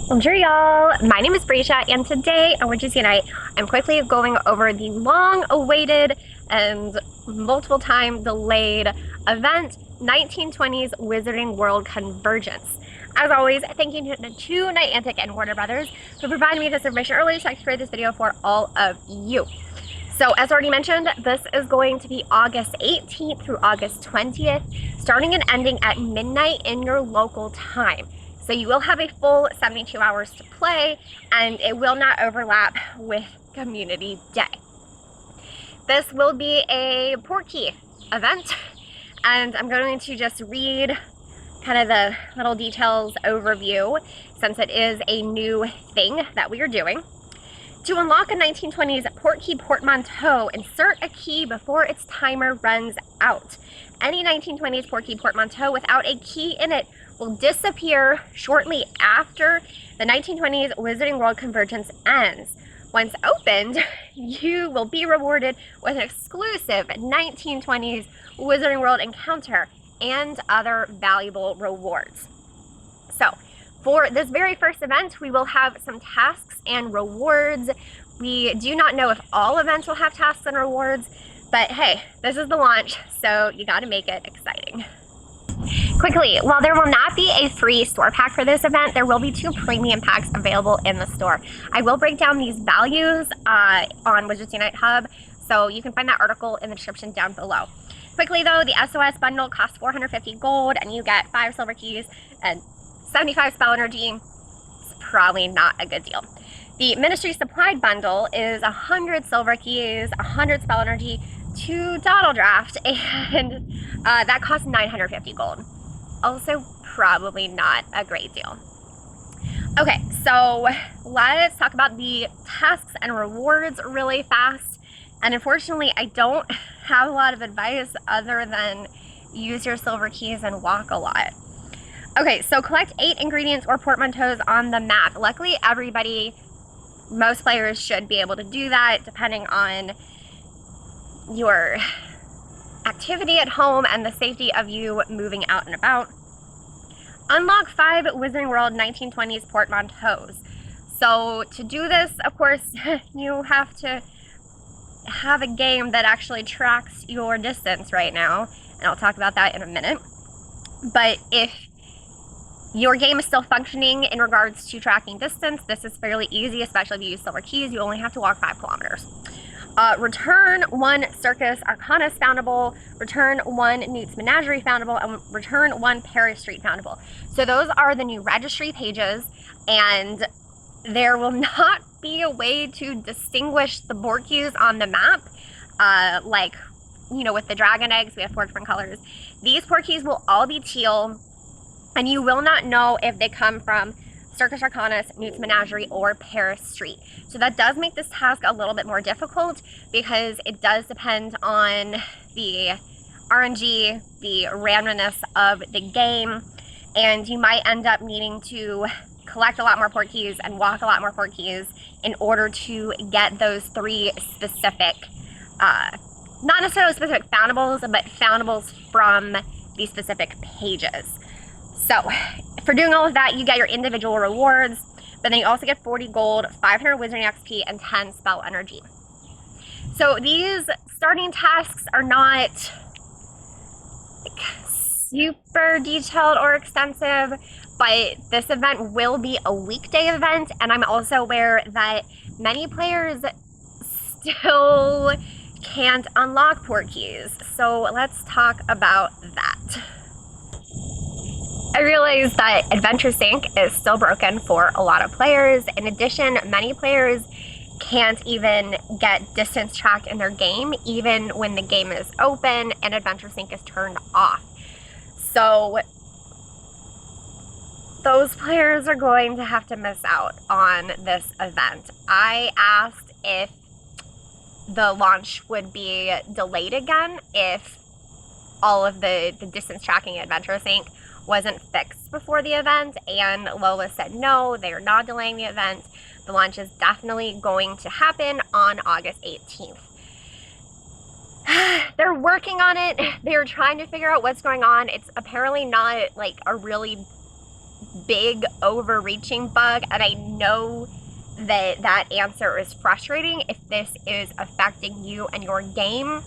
Bonjour y'all, my name is Brescia and today on Wizarding Night I'm quickly going over the long awaited and multiple time delayed event 1920s Wizarding World Convergence. As always, thank you to Niantic and WUtubers for providing me this information earlier so I can create this video for all of you. So as already mentioned, this is going to be August 18th through August 20th, starting and ending at midnight in your local time. So you will have a full 72 hours to play, and it will not overlap with Community Day. This will be a Portkey event, and I'm going to just read kind of the little details overview since it is a new thing that we are doing. To unlock a 1920s Portkey portmanteau, insert a key before its timer runs out. Any 1920s Portkey portmanteau without a key in it will disappear shortly after the 1920s Wizarding World Convergence ends. Once opened, you will be rewarded with an exclusive 1920s Wizarding World encounter and other valuable rewards. So, for this very first event, we will have some tasks and rewards. We do not know if all events will have tasks and rewards, but hey, this is the launch, so you gotta make it exciting. Quickly, while there will not be a free store pack for this event, there will be 2 premium packs available in the store. I will break down these values on Wizarding Night Hub, so you can find that article in the description down below. Quickly though, the SOS bundle costs 450 gold and you get 5 silver keys and 75 spell energy. It's probably not a good deal. The Ministry Supplied bundle is 100 silver keys, 100 spell energy, 2 Dottle Draft, and that costs 950 gold. Also, probably not a great deal. Okay, so let's talk about the tasks and rewards really fast. And unfortunately, I don't have a lot of advice other than use your silver keys and walk a lot. Okay, so collect 8 ingredients or portmanteaus on the map. Luckily, most players should be able to do that depending on your activity at home and the safety of you moving out and about. Unlock 5 Wizarding World 1920s portmanteaus. So to do this, of course, you have to have a game that actually tracks your distance right now, and I'll talk about that in a minute. But if your game is still functioning in regards to tracking distance, this is fairly easy, especially if you use silver keys. You only have to walk 5 kilometers. Return 1 Circus Arcanus foundable, return 1 Newt's Menagerie foundable, and return 1 Paris Street foundable. So those are the new registry pages, and there will not be a way to distinguish the Portkeys on the map, like, you know, with the dragon eggs, we have 4 different colors. These Portkeys will all be teal, and you will not know if they come from Circus Arcanus, Newt's Menagerie, or Paris Street. So that does make this task a little bit more difficult because it does depend on the RNG, the randomness of the game, and you might end up needing to collect a lot more Portkeys and walk a lot more Portkeys in order to get those 3 specific, not necessarily specific foundables, but foundables from these specific pages. So, for doing all of that, you get your individual rewards, but then you also get 40 gold, 500 Wizarding XP, and 10 spell energy. So these starting tasks are not like super detailed or extensive, but this event will be a weekday event, and I'm also aware that many players still can't unlock Portkeys. So let's talk about that. I realize that Adventure Sync is still broken for a lot of players. In addition, many players can't even get distance tracked in their game, even when the game is open and Adventure Sync is turned off. So those players are going to have to miss out on this event. I asked if the launch would be delayed again if all of the distance tracking Adventure Sync wasn't fixed before the event, and Lola said no, they are not delaying the event. The launch is definitely going to happen on August 18th. They're working on it. They're trying to figure out what's going on. It's apparently not like a really big overreaching bug, and I know that that answer is frustrating if this is affecting you and your game,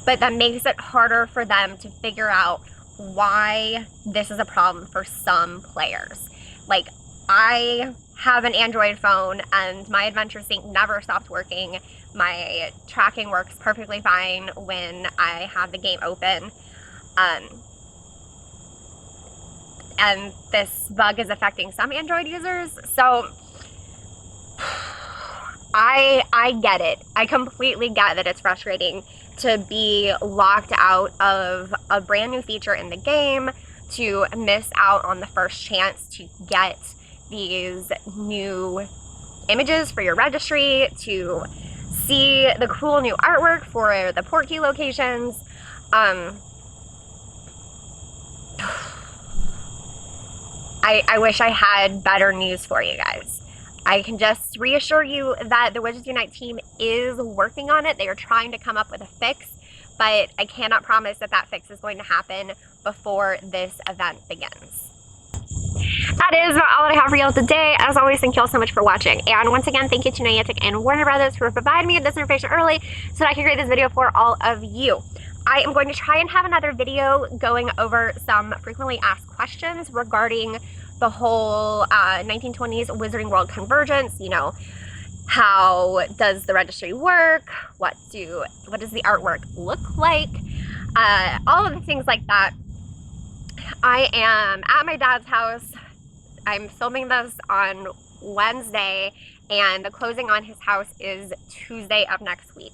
but that makes it harder for them to figure out why this is a problem for some players. Like, I have an Android phone and my adventure sync never stopped working. My tracking works perfectly fine when I have the game open. And this bug is affecting some Android users. So I get it. I completely get that it's frustrating to be locked out of a brand new feature in the game, to miss out on the first chance to get these new images for your registry, to see the cool new artwork for the Portkey locations. I wish I had better news for you guys. I can just reassure you that the Wizards Unite team is working on it. They are trying to come up with a fix, but I cannot promise that that fix is going to happen before this event begins. That is about all that I have for you all today. As always, thank you all so much for watching. And once again, thank you to Niantic and Warner Brothers for providing me with this information early so that I can create this video for all of you. I am going to try and have another video going over some frequently asked questions regarding the whole 1920s Wizarding World Convergence. You know, how does the registry work? What does the artwork look like? All of the things like that. I am at my dad's house. I'm filming this on Wednesday, and the closing on his house is Tuesday of next week.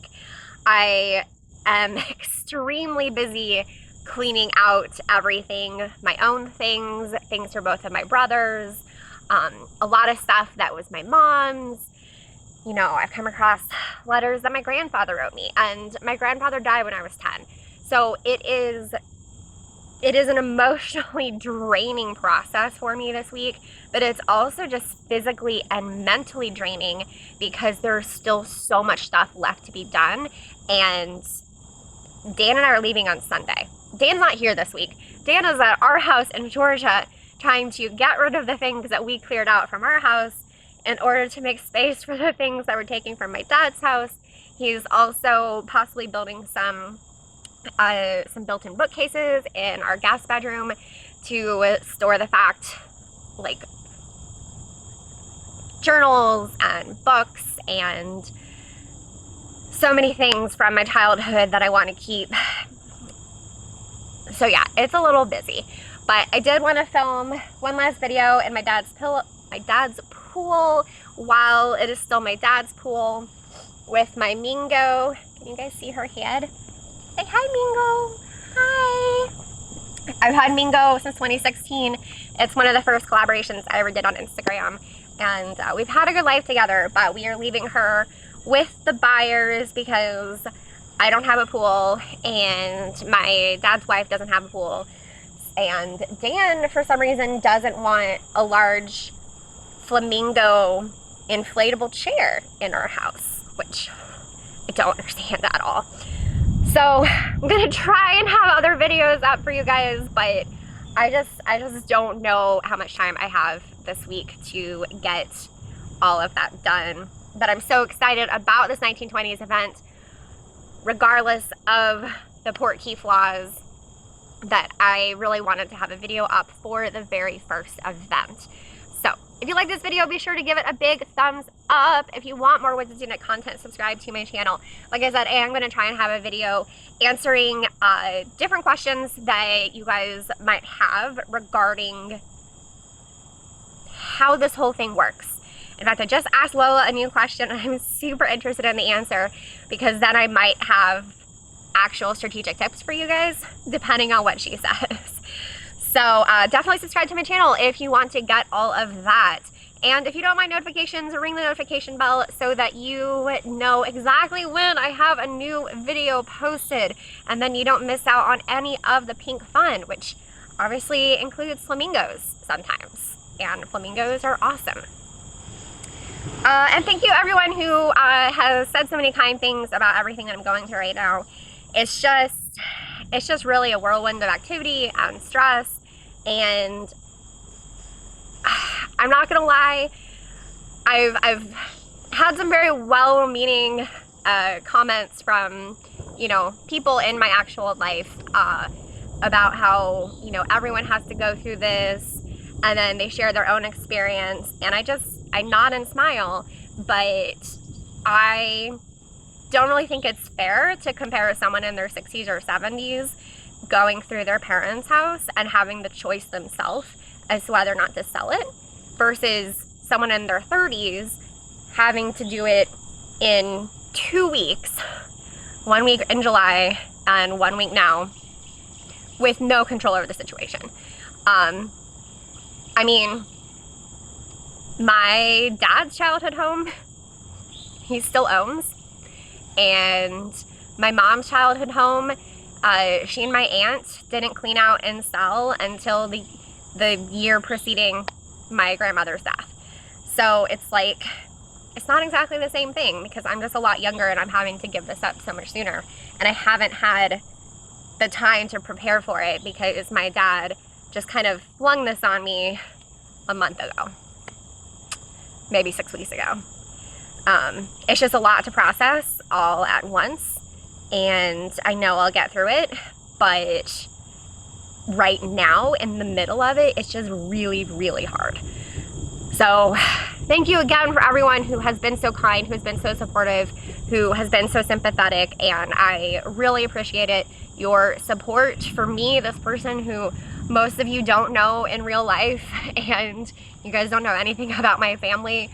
I am extremely busy cleaning out everything, my own things for both of my brothers, a lot of stuff that was my mom's. You know, I've come across letters that my grandfather wrote me, and my grandfather died when I was 10. So it is an emotionally draining process for me this week, but it's also just physically and mentally draining because there's still so much stuff left to be done. And Dan and I are leaving on Sunday. Dan's not here this week. Dan is at our house in Georgia trying to get rid of the things that we cleared out from our house in order to make space for the things that we're taking from my dad's house. He's also possibly building some built-in bookcases in our guest bedroom to store the like journals and books and so many things from my childhood that I want to keep. So yeah, it's a little busy, but I did want to film one last video in my dad's pool while it is still my dad's pool with my Mingo. Can you guys see her head? Say hi, Mingo. Hi. I've had Mingo since 2016. It's one of the first collaborations I ever did on Instagram, and we've had a good life together, but we are leaving her with the buyers because I don't have a pool and my dad's wife doesn't have a pool, and Dan for some reason doesn't want a large flamingo inflatable chair in our house, which I don't understand at all. So I'm gonna try and have other videos up for you guys, but I just don't know how much time I have this week to get all of that done. But I'm so excited about this 1920s event, regardless of the Portkey flaws, that I really wanted to have a video up for the very first event. So if you like this video, be sure to give it a big thumbs up. If you want more Wizards Unite content, subscribe to my channel. Like I said, I'm going to try and have a video answering different questions that you guys might have regarding how this whole thing works. In fact, I just asked Lola a new question, and I'm super interested in the answer because then I might have actual strategic tips for you guys, depending on what she says. So definitely subscribe to my channel if you want to get all of that. And if you don't mind notifications, ring the notification bell so that you know exactly when I have a new video posted, and then you don't miss out on any of the pink fun, which obviously includes flamingos sometimes. And flamingos are awesome. And thank you everyone who has said so many kind things about everything that I'm going through right now. It's just really a whirlwind of activity and stress, and I'm not gonna lie, I've had some very well-meaning comments from, you know, people in my actual life about how, you know, everyone has to go through this, and then they share their own experience, and I nod and smile, but I don't really think it's fair to compare someone in their 60s or 70s going through their parents' house and having the choice themselves as to whether or not to sell it versus someone in their 30s having to do it in 2 weeks, 1 week in July and 1 week now, with no control over the situation. I mean, my dad's childhood home, he still owns, and my mom's childhood home, she and my aunt didn't clean out and sell until the year preceding my grandmother's death. So it's like, it's not exactly the same thing because I'm just a lot younger and I'm having to give this up so much sooner. And I haven't had the time to prepare for it because my dad just kind of flung this on me a month ago, maybe 6 weeks ago. It's just a lot to process all at once, and I know I'll get through it, but right now in the middle of it, it's just really, really hard. So thank you again for everyone who has been so kind, who has been so supportive, who has been so sympathetic, and I really appreciate it. Your support for me, this person who most of you don't know in real life, and you guys don't know anything about my family,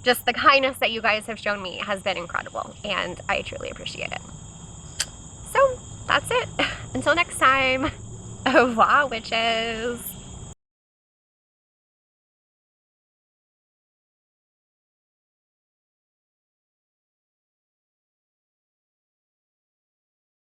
just the kindness that you guys have shown me has been incredible, and I truly appreciate it. So that's it. Until next time, au revoir, witches.